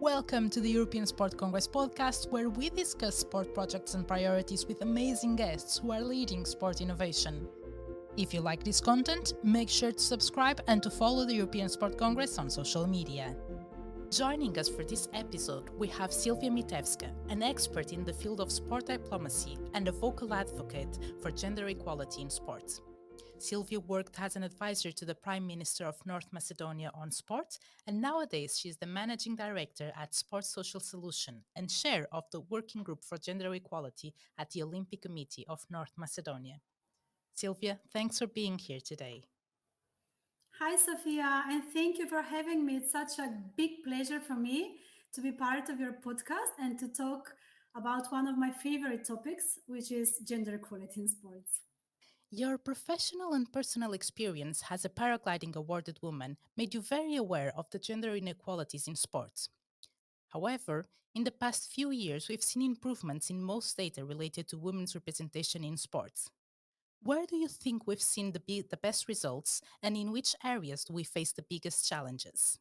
Welcome to the European Sport Congress podcast, where we discuss sport projects and priorities with amazing guests who are leading sport innovation. If you like this content, make sure to subscribe and to follow the European Sport Congress on social media. Joining us for this episode, we have Silvija Mitevska, an expert in the field of sport diplomacy and a vocal advocate for gender equality in sports. Silvija worked as an advisor to the Prime Minister of North Macedonia on sport, and nowadays she is the Managing Director at Sports Social Solution and chair of the Working Group for Gender Equality at the Olympic Committee of North Macedonia. Silvija, thanks for being here today. Hi, Sophia, and thank you for having me. It's such a big pleasure for me to be part of your podcast and to talk about one of my favorite topics, which is gender equality in sports. Your professional and personal experience as a paragliding awarded woman made you very aware of the gender inequalities in sports. However, in the past few years, we've seen improvements in most data related to women's representation in sports. Where do you think we've seen the best results, and in which areas do we face the biggest challenges?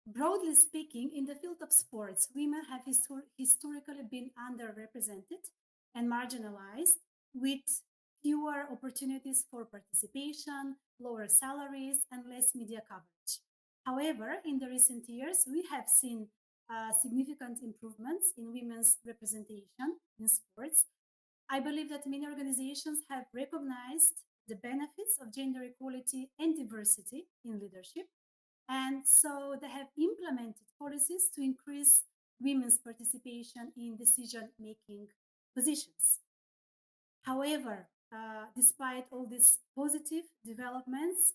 Broadly speaking, in the field of sports, women have historically been underrepresented and marginalized, with fewer opportunities for participation, lower salaries, and less media coverage. However, in the recent years, we have seen significant improvements in women's representation in sports. I believe that many organizations have recognized the benefits of gender equality and diversity in leadership, and so they have implemented policies to increase women's participation in decision making positions. However, despite all these positive developments,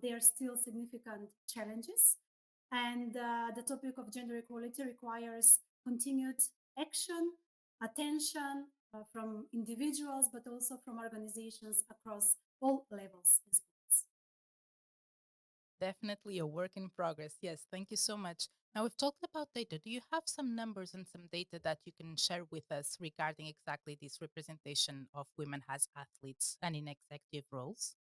there are still significant challenges. And the topic of gender equality requires continued action, attention from individuals, but also from organizations across all levels in sports. Definitely a work in progress. Yes, thank you so much. Now, we've talked about data. Do you have some numbers and some data that you can share with us regarding exactly this representation of women as athletes and in executive roles?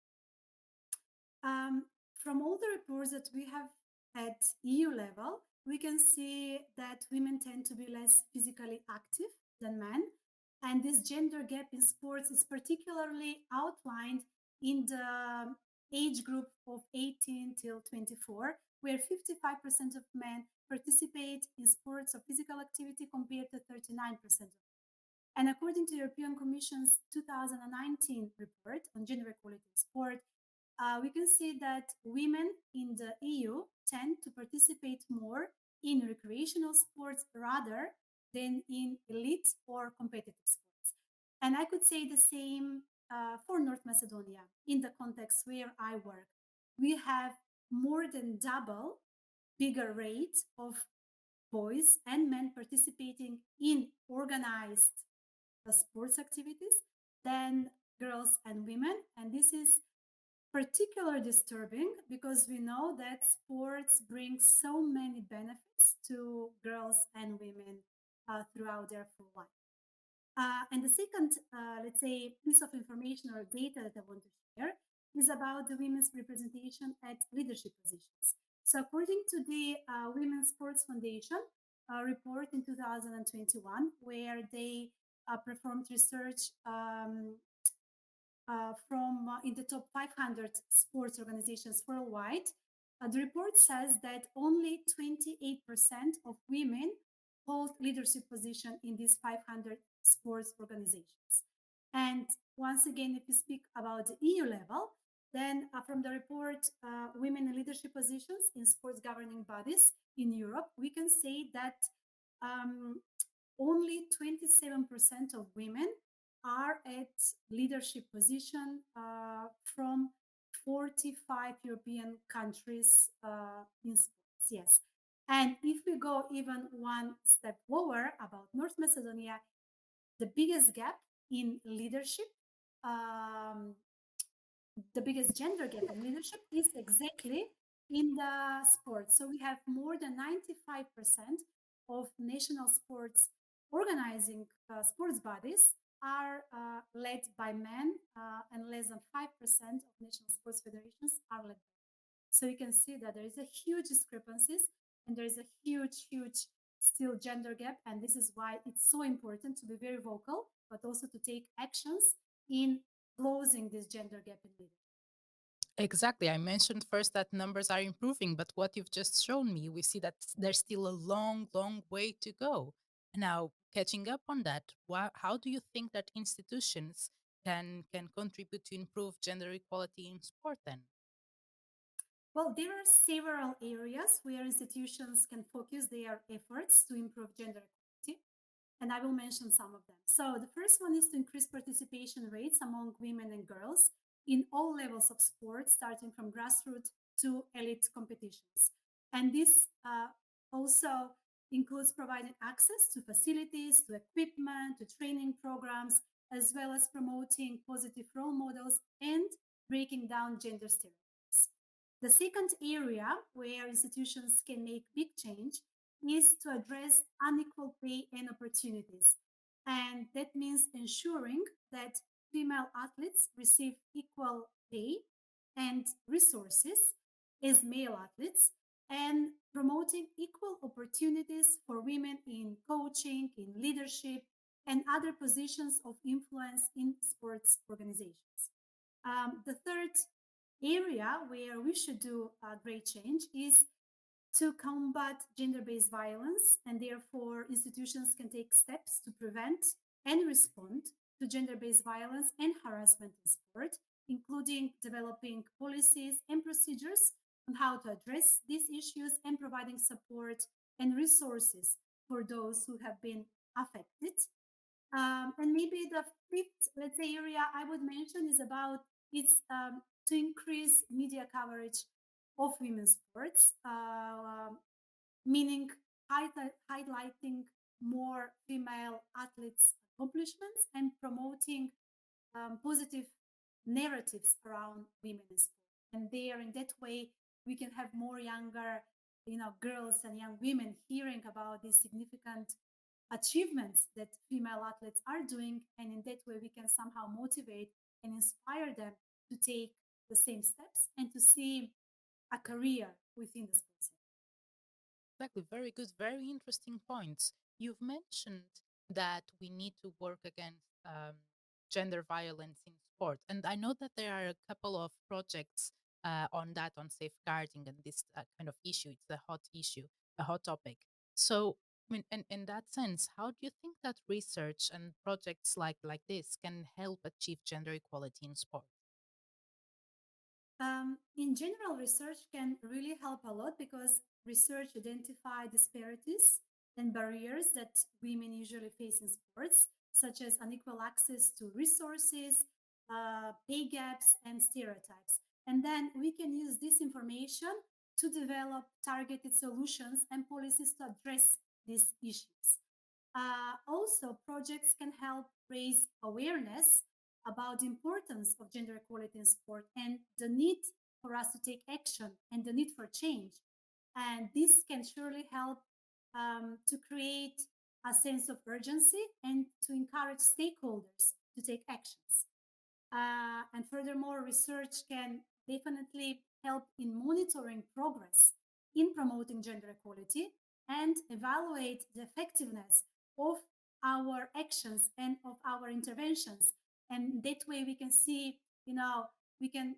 Um, from all the reports that we have at EU level, we can see that women tend to be less physically active than men. And this gender gap in sports is particularly outlined in the age group of 18 till 24, where 55% of men participate in sports or physical activity compared to 39%. And according to the European Commission's 2019 report on gender equality in sport, we can see that women in the EU tend to participate more in recreational sports rather than in elite or competitive sports. And I could say the same for North Macedonia in the context where I work. We have more than double bigger rate of boys and men participating in organized sports activities than girls and women. And this is particularly disturbing because we know that sports bring so many benefits to girls and women throughout their full life. And the second, let's say, piece of information or data that I want to share is about the women's representation at leadership positions. So, according to the Women's Sports Foundation report in 2021, where they performed research from in the top 500 sports organizations worldwide, the report says that only 28% of women hold leadership position in these 500 sports organizations. And once again, if you speak about the EU level, then from the report, Women in Leadership Positions in Sports Governing Bodies in Europe, we can say that um, only 27% of women are at leadership position from 45 European countries in sports. Yes. And if we go even one step lower about North Macedonia, the biggest gap in leadership, um, the biggest gender gap in leadership is exactly in the sports. So we have more than 95% of national sports organizing sports bodies are led by men, and less than 5% of national sports federations are led by men. So you can see that there is a huge discrepancies and there is a huge still gender gap, and this is why it's so important to be very vocal, but also to take actions in closing this gender gap in leadership. Exactly. I mentioned first that numbers are improving, but what you've just shown me, we see that there's still a long, long way to go. Now, catching up on that, how do you think that institutions can contribute to improve gender equality in sport then? Well, there are several areas where institutions can focus their efforts to improve gender equality, and I will mention some of them. So, the first one is to increase participation rates among women and girls in all levels of sports, starting from grassroots to elite competitions. And this also includes providing access to facilities, to equipment, to training programs, as well as promoting positive role models and breaking down gender stereotypes. The second area where institutions can make big change is to address unequal pay and opportunities. And that means ensuring that female athletes receive equal pay and resources as male athletes, and promoting equal opportunities for women in coaching, in leadership, and other positions of influence in sports organizations. The third area where we should do a great change is to combat gender based violence, and therefore, institutions can take steps to prevent and respond to gender based violence and harassment in sport, including developing policies and procedures on how to address these issues and providing support and resources for those who have been affected. And maybe the fifth, let's say, area I would mention is about it's to increase media coverage of women's sports, meaning highlighting more female athletes' accomplishments and promoting positive narratives around women in sport. And there, in that way, we can have more younger, girls and young women hearing about these significant achievements that female athletes are doing, and in that way, we can somehow motivate and inspire them to take the same steps and to see a career within the sports. Exactly. Very good. Very interesting points. You've mentioned that we need to work against gender violence in sport. And I know that there are a couple of projects on that, on safeguarding and this kind of issue. It's a hot issue, a hot topic. So, I mean, in that sense, how do you think that research and projects like this can help achieve gender equality in sport? In general, research can really help a lot because research identify disparities and barriers that women usually face in sports, such as unequal access to resources, pay gaps, and stereotypes. And then we can use this information to develop targeted solutions and policies to address these issues. Also, projects can help raise awareness about the importance of gender equality in sport and the need for us to take action and the need for change. And this can surely help to create a sense of urgency and to encourage stakeholders to take actions. And furthermore, research can definitely help in monitoring progress in promoting gender equality and evaluate the effectiveness of our actions and of our interventions. And that way we can see, we can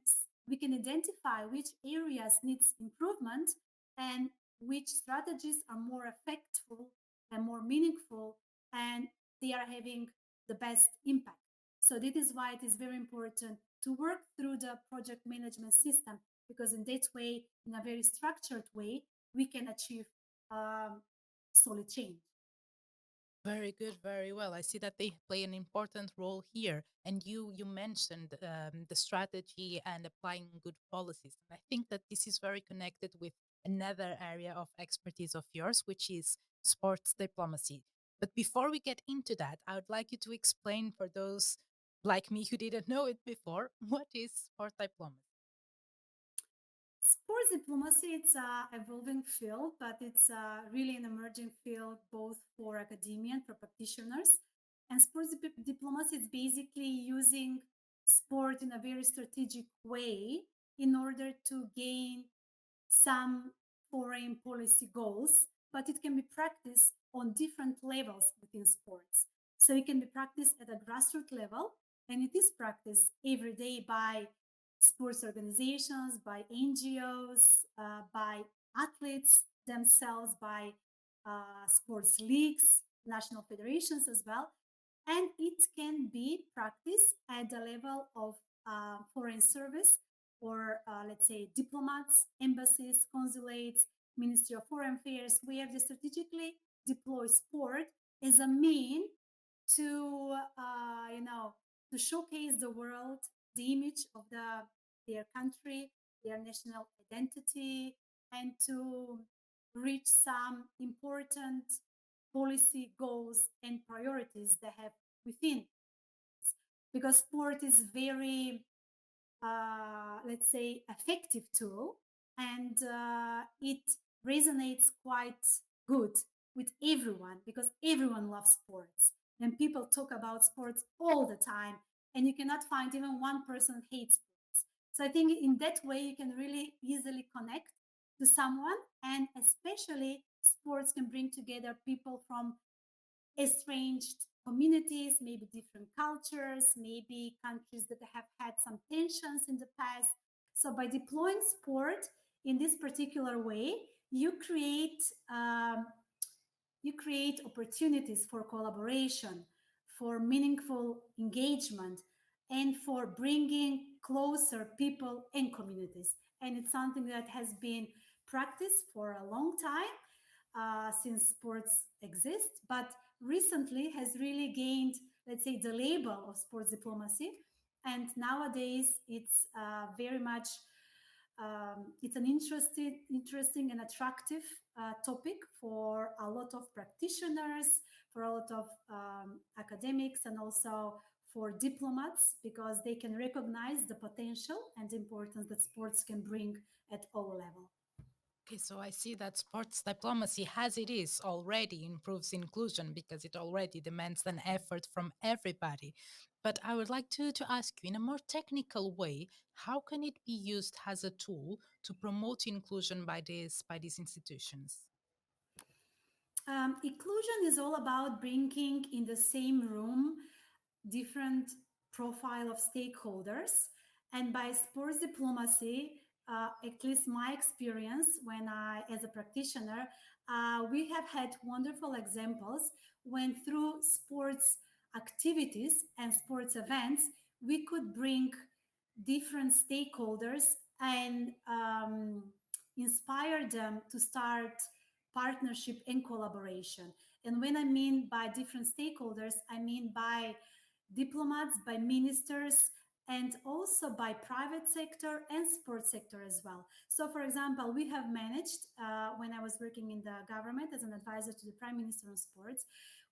we can identify which areas needs improvement and which strategies are more effective and more meaningful, and they are having the best impact. So this is why it is very important to work through the project management system, because in that way, in a very structured way, we can achieve um, solid change. Very good, very well. I see that they play an important role here. And you mentioned the strategy and applying good policies. And I think that this is very connected with another area of expertise of yours, which is sports diplomacy. But before we get into that, I would like you to explain for those like me who didn't know it before, what is sport diplomacy? Sports diplomacy, it's a evolving field, but it's really an emerging field both for academia and for practitioners. And sports diplomacy is basically using sport in a very strategic way in order to gain some foreign policy goals. but it can be practiced on different levels within sports. So it can be practiced at a grassroots level, and it is practiced every day by sports organizations, by NGOs, by athletes themselves, by sports leagues, national federations as well. And it can be practiced at the level of foreign service or, let's say, diplomats, embassies, consulates, Ministry of Foreign Affairs, where they strategically deploy sport as a mean to, to showcase the world the image of their country, their national identity, and to reach some important policy goals and priorities they have within. Because sport is very, let's say, effective tool, and it resonates quite good with everyone because everyone loves sports and people talk about sports all the time, and you cannot find even one person who hates sports. So I think in that way you can really easily connect to someone, and especially sports can bring together people from estranged communities, maybe different cultures, maybe countries that have had some tensions in the past. So by deploying sport in this particular way, you create um, you create opportunities for collaboration, for meaningful engagement, and for bringing closer people and communities. And it's something that has been practiced for a long time since sports exist, but recently has really gained, let's say, the label of sports diplomacy. And nowadays, it's very much it's an interesting and attractive topic for a lot of practitioners, for a lot of academics, and also for diplomats because they can recognize the potential and importance that sports can bring at all levels. Okay, so I see that sports diplomacy, as it is, already improves inclusion because it already demands an effort from everybody. But I would like to ask you, in a more technical way, how can it be used as a tool to promote inclusion by these institutions? Inclusion is all about bringing in the same room different profile of stakeholders. And by sports diplomacy, at least my experience when I, as a practitioner, we have had wonderful examples when through sports activities and sports events, we could bring different stakeholders and inspire them to start partnership and collaboration. And when I mean by different stakeholders, I mean by diplomats, by ministers, and also by private sector and sports sector as well. So, for example, we have managed, when I was working in the government as an advisor to the Prime Minister on sports,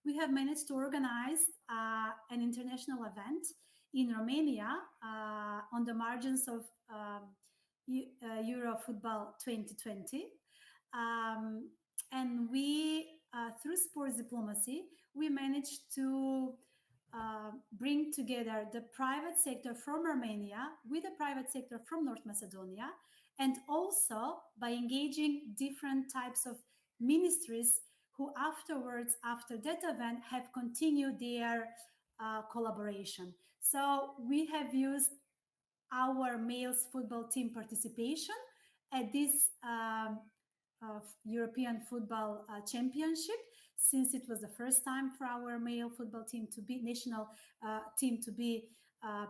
we have managed to organize an international event in Romania on the margins of Euro Football 2020. Um, and we, through sports diplomacy, we managed to bring together the private sector from Romania with the private sector from North Macedonia, and also by engaging different types of ministries who afterwards, after that event, have continued their collaboration. So we have used our males football team participation at this European Football Championship, since it was the first time for our male football team to be national team to be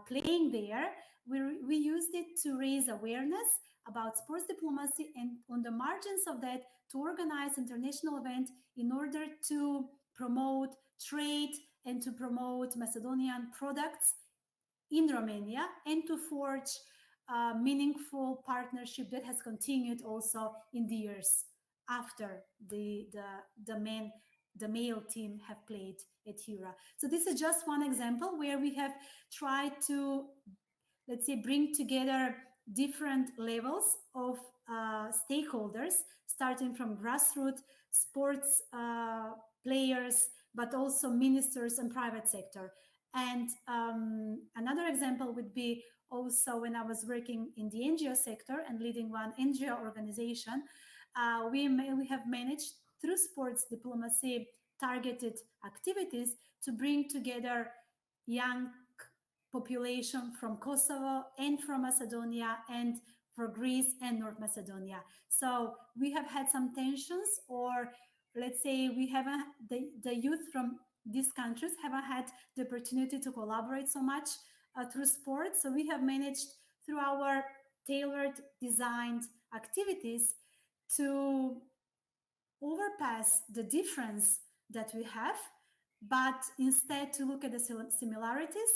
playing there. We used it to raise awareness about sports diplomacy, and on the margins of that, to organize international event in order to promote trade and to promote Macedonian products in Romania, and to forge a meaningful partnership that has continued also in the years after the male team have played at Hura. So this is just one example where we have tried to, let's say, bring together different levels of stakeholders, starting from grassroots sports players, but also ministers and private sector. And another example would be also when I was working in the NGO sector and leading one NGO organization, we have managed through sports diplomacy targeted activities to bring together young population from Kosovo and from Macedonia and for Greece and North Macedonia. So we have had some tensions, or let's say we haven't, the youth from these countries haven't had the opportunity to collaborate so much through sports. So we have managed through our tailored designed activities to overpass the difference that we have, but instead to look at the similarities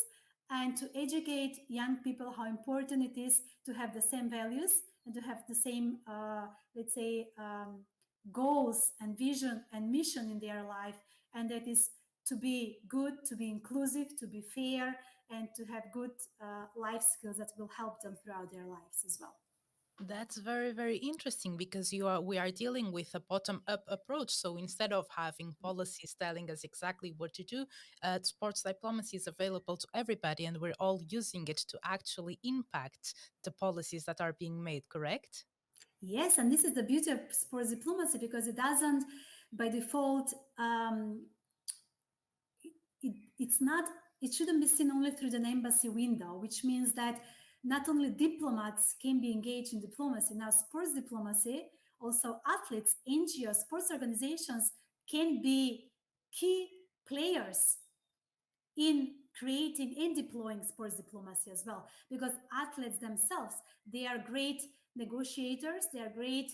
and to educate young people how important it is to have the same values and to have the same, let's say, goals and vision and mission in their life. And that is to be good, to be inclusive, to be fair, and to have good life skills that will help them throughout their lives as well. That's very, very interesting because we are dealing with a bottom-up approach. So instead of having policies telling us exactly what to do, sports diplomacy is available to everybody, and we're all using it to actually impact the policies that are being made, correct? Yes, and this is the beauty of sports diplomacy because it doesn't, by default, it's not, it shouldn't be seen only through an embassy window, which means that not only diplomats can be engaged in diplomacy. Now, sports diplomacy, also athletes, NGOs, sports organizations can be key players in creating and deploying sports diplomacy as well, because athletes themselves, they are great negotiators, they are great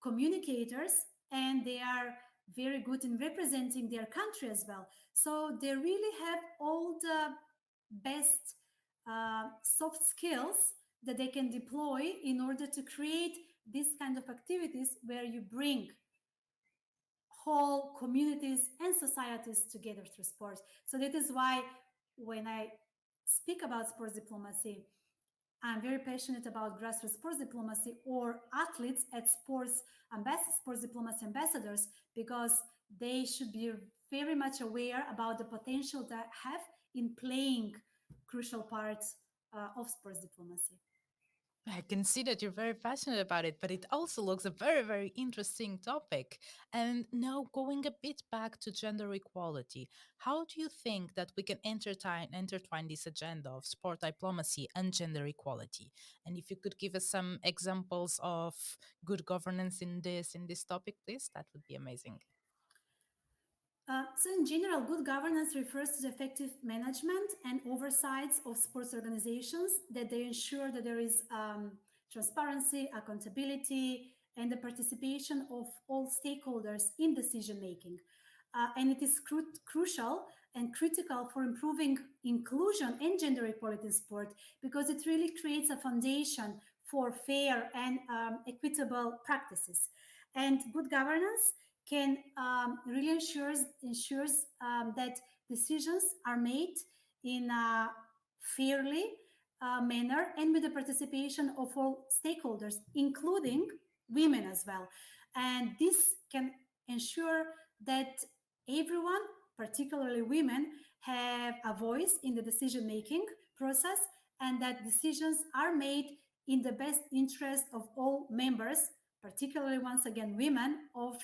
communicators, and they are very good in representing their country as well. So they really have all the best soft skills that they can deploy in order to create this kind of activities where you bring whole communities and societies together through sports. So that is why when I speak about sports diplomacy, I'm very passionate about grassroots sports diplomacy or athletes at sports diplomacy ambassadors, because they should be very much aware about the potential they have in playing crucial parts of sports diplomacy. I can see that you're very passionate about it, but it also looks a very, very interesting topic. And now, going a bit back to gender equality, how do you think that we can intertwine this agenda of sport diplomacy and gender equality? And if you could give us some examples of good governance in this topic, please, that would be amazing. So, in general, good governance refers to the effective management and oversight of sports organizations, that they ensure that there is transparency, accountability, and the participation of all stakeholders in decision making. And it is crucial and critical for improving inclusion and gender equality in sport, because it really creates a foundation for fair and equitable practices. And good governance can really ensures that decisions are made in a fairly manner and with the participation of all stakeholders, including women as well. And this can ensure that everyone, particularly women, have a voice in the decision making process, and that decisions are made in the best interest of all members, particularly once again women of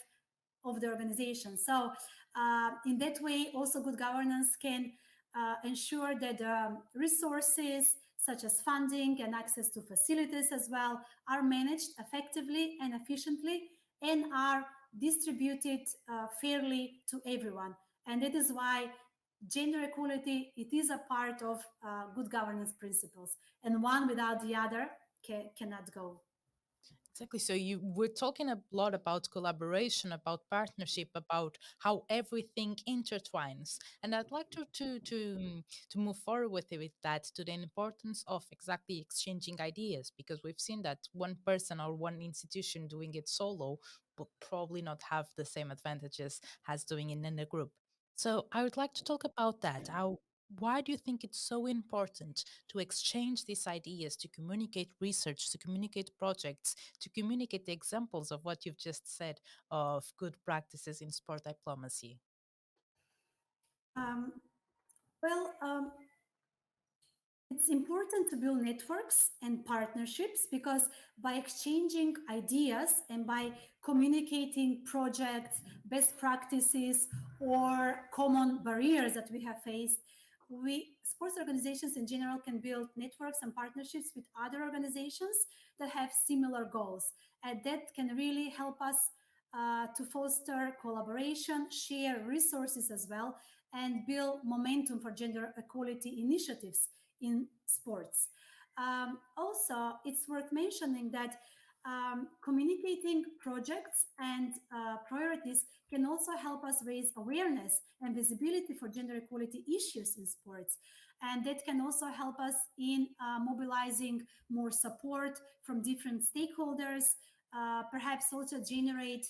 the organization. So, in that way, also good governance can ensure that resources such as funding and access to facilities as well are managed effectively and efficiently and are distributed fairly to everyone. And that is why gender equality, it is a part of good governance principles, and one without the other cannot go. Exactly. So we're talking a lot about collaboration, about partnership, about how everything intertwines. And I'd like to move forward with that to the importance of exactly exchanging ideas, because we've seen that one person or one institution doing it solo will probably not have the same advantages as doing it in a group. So I would like to talk about that. How why do you think it's so important to exchange these ideas, to communicate research, to communicate projects, to communicate the examples of what you've just said of good practices in sport diplomacy? Um, well, It's important to build networks and partnerships because by exchanging ideas and by communicating projects, best practices, or common barriers that we have faced, we sports organizations in general can build networks and partnerships with other organizations that have similar goals, and that can really help us to foster collaboration, share resources as well, and build momentum for gender equality initiatives in sports. Also, it's worth mentioning that communicating projects and priorities can also help us raise awareness and visibility for gender equality issues in sports. And that can also help us in mobilizing more support from different stakeholders, perhaps also generate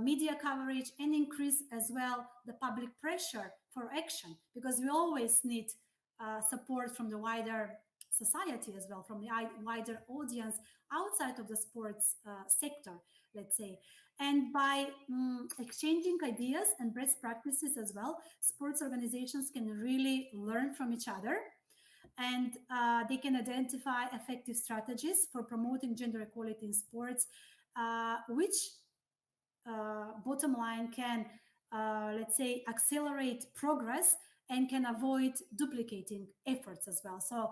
media coverage and increase as well the public pressure for action, because we always need support from the wider society as well, from the wider audience outside of the sports sector, let's say. And by exchanging ideas and best practices as well, sports organizations can really learn from each other, and they can identify effective strategies for promoting gender equality in sports, which bottom line can, let's say, accelerate progress and can avoid duplicating efforts as well. So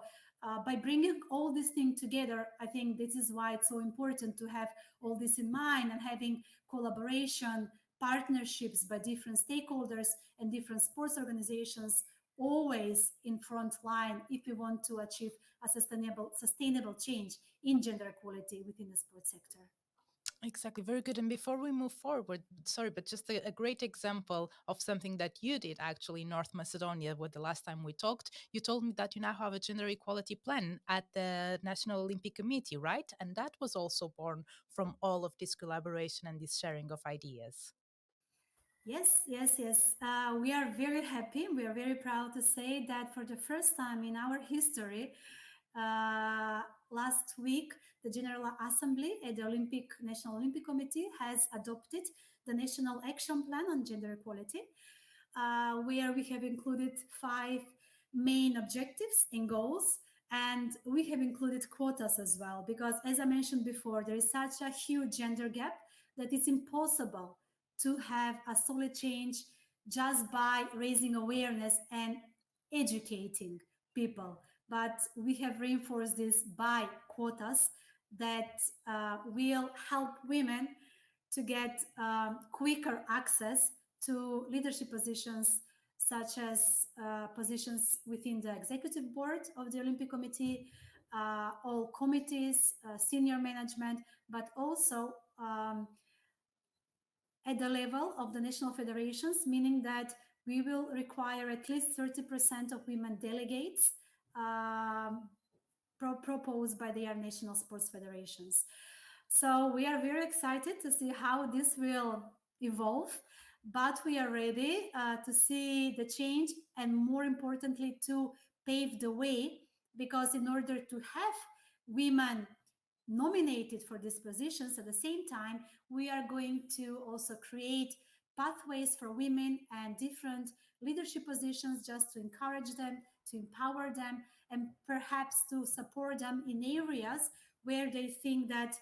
by bringing all these things together, I think this is why it's so important to have all this in mind and having collaboration, partnerships by different stakeholders and different sports organizations always in front line if we want to achieve a sustainable change in gender equality within the sports sector. Exactly, very good. And before we move forward, sorry, but just a great example of something that you did actually in North Macedonia, with the last time we talked, you told me that you now have a gender equality plan at the National Olympic Committee, right? And that was also born from all of this collaboration and this sharing of ideas. Yes, yes, yes. We are very happy. We are very proud to say that for the first time in our history, uh, last week, the General Assembly at the National Olympic Committee has adopted the National Action Plan on Gender Equality, where we have included five main objectives and goals. And we have included quotas as well, because as I mentioned before, there is such a huge gender gap that it's impossible to have a solid change just by raising awareness and educating people. But we have reinforced this by quotas that will help women to get quicker access to leadership positions, such as positions within the executive board of the Olympic Committee, all committees, senior management, but also at the level of the national federations, meaning that we will require at least 30% of women delegates proposed by their national sports federations. So we are very excited to see how this will evolve, but we are ready to see the change and, more importantly, to pave the way, because in order to have women nominated for these positions at the same time, we are going to also create pathways for women and different leadership positions just to encourage them, to empower them, and perhaps to support them in areas where they think that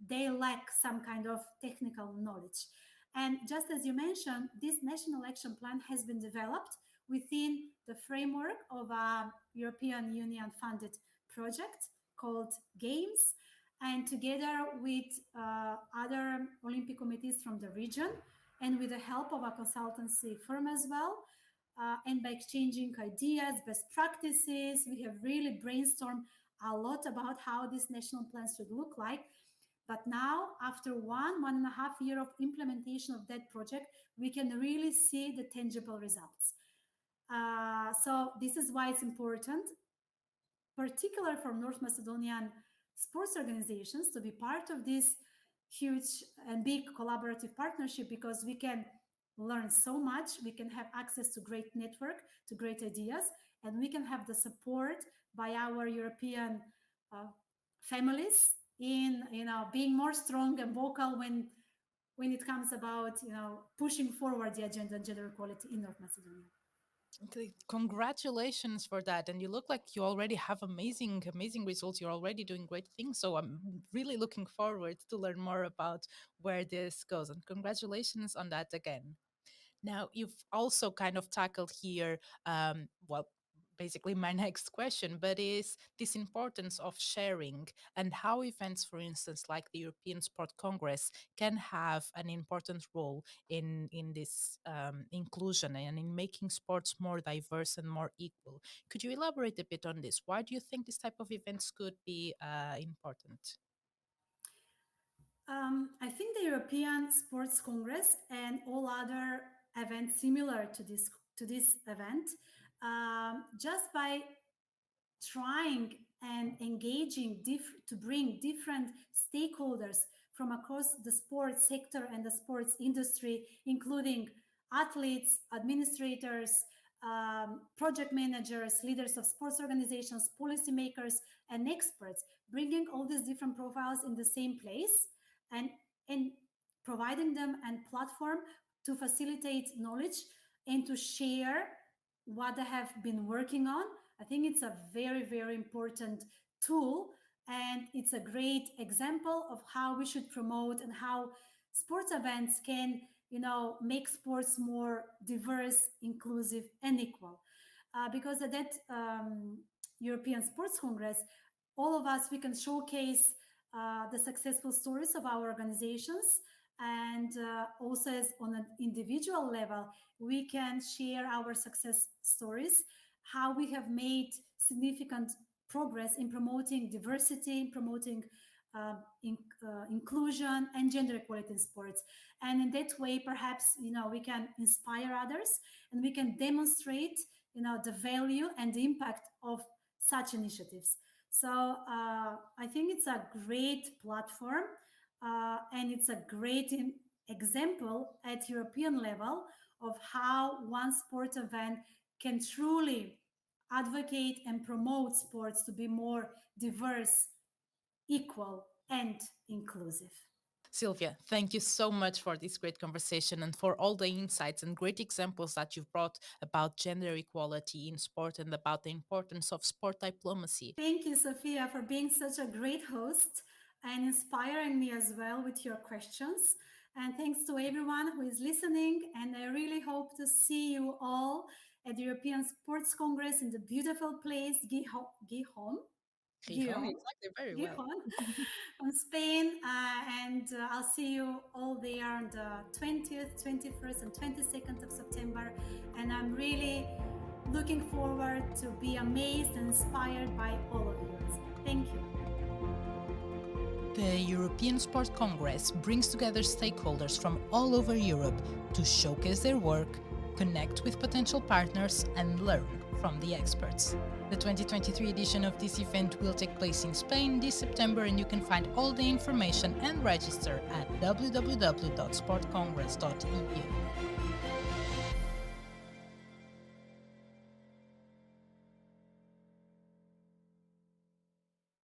they lack some kind of technical knowledge. And just as you mentioned, this national action plan has been developed within the framework of a European Union funded project called Games, and together with other Olympic committees from the region, and with the help of a consultancy firm as well. And by exchanging ideas, best practices, we have really brainstormed a lot about how this national plan should look like. But now, after 1.5 years of implementation of that project, we can really see the tangible results. So this is why it's important, particular for North Macedonian sports organizations, to be part of this huge and big collaborative partnership, because we can learn so much, we can have access to great network, to great ideas, and we can have the support by our European families in being more strong and vocal when it comes about pushing forward the agenda on gender equality in North Macedonia. Okay, congratulations for that. And you look like you already have amazing results. You're already doing great things. So I'm really looking forward to learn more about where this goes. And congratulations on that again. Now, you've also kind of tackled here, basically my next question, but is this importance of sharing and how events, for instance, like the European Sport Congress, can have an important role in this inclusion and in making sports more diverse and more equal. Could you elaborate a bit on this? Why do you think this type of events could be important? I think the European Sports Congress and all other events similar to this event, just by trying and engaging to bring different stakeholders from across the sports sector and the sports industry, including athletes, administrators, project managers, leaders of sports organizations, policymakers, and experts, bringing all these different profiles in the same place and, and providing them a platform to facilitate knowledge and to share what they have been working on. I think it's a very, very important tool, and it's a great example of how we should promote and how sports events can, make sports more diverse, inclusive, and equal. Because at that European Sports Congress, all of us, we can showcase the successful stories of our organizations, and also as on an individual level, we can share our success stories, how we have made significant progress in promoting diversity, in promoting inclusion and gender equality in sports. And in that way, perhaps, we can inspire others and we can demonstrate, the value and the impact of such initiatives. So I think it's a great platform, and it's a great example at European level of how one sport event can truly advocate and promote sports to be more diverse, equal, and inclusive. Sylvia, thank you so much for this great conversation and for all the insights and great examples that you've brought about gender equality in sport and about the importance of sport diplomacy. Thank you, Sophia, for being such a great host and inspiring me as well with your questions. And thanks to everyone who is listening. And I really hope to see you all at the European Sports Congress in the beautiful place Gijón. Gijón, Gijón. exactly, very well. Gijón from Spain. And I'll see you all there on the 20th, 21st, and 22nd of September. And I'm really looking forward to be amazed and inspired by all of you. Thank you. The European Sport Congress brings together stakeholders from all over Europe to showcase their work, connect with potential partners, and learn from the experts. The 2023 edition of this event will take place in Spain this September, and you can find all the information and register at www.sportcongress.eu.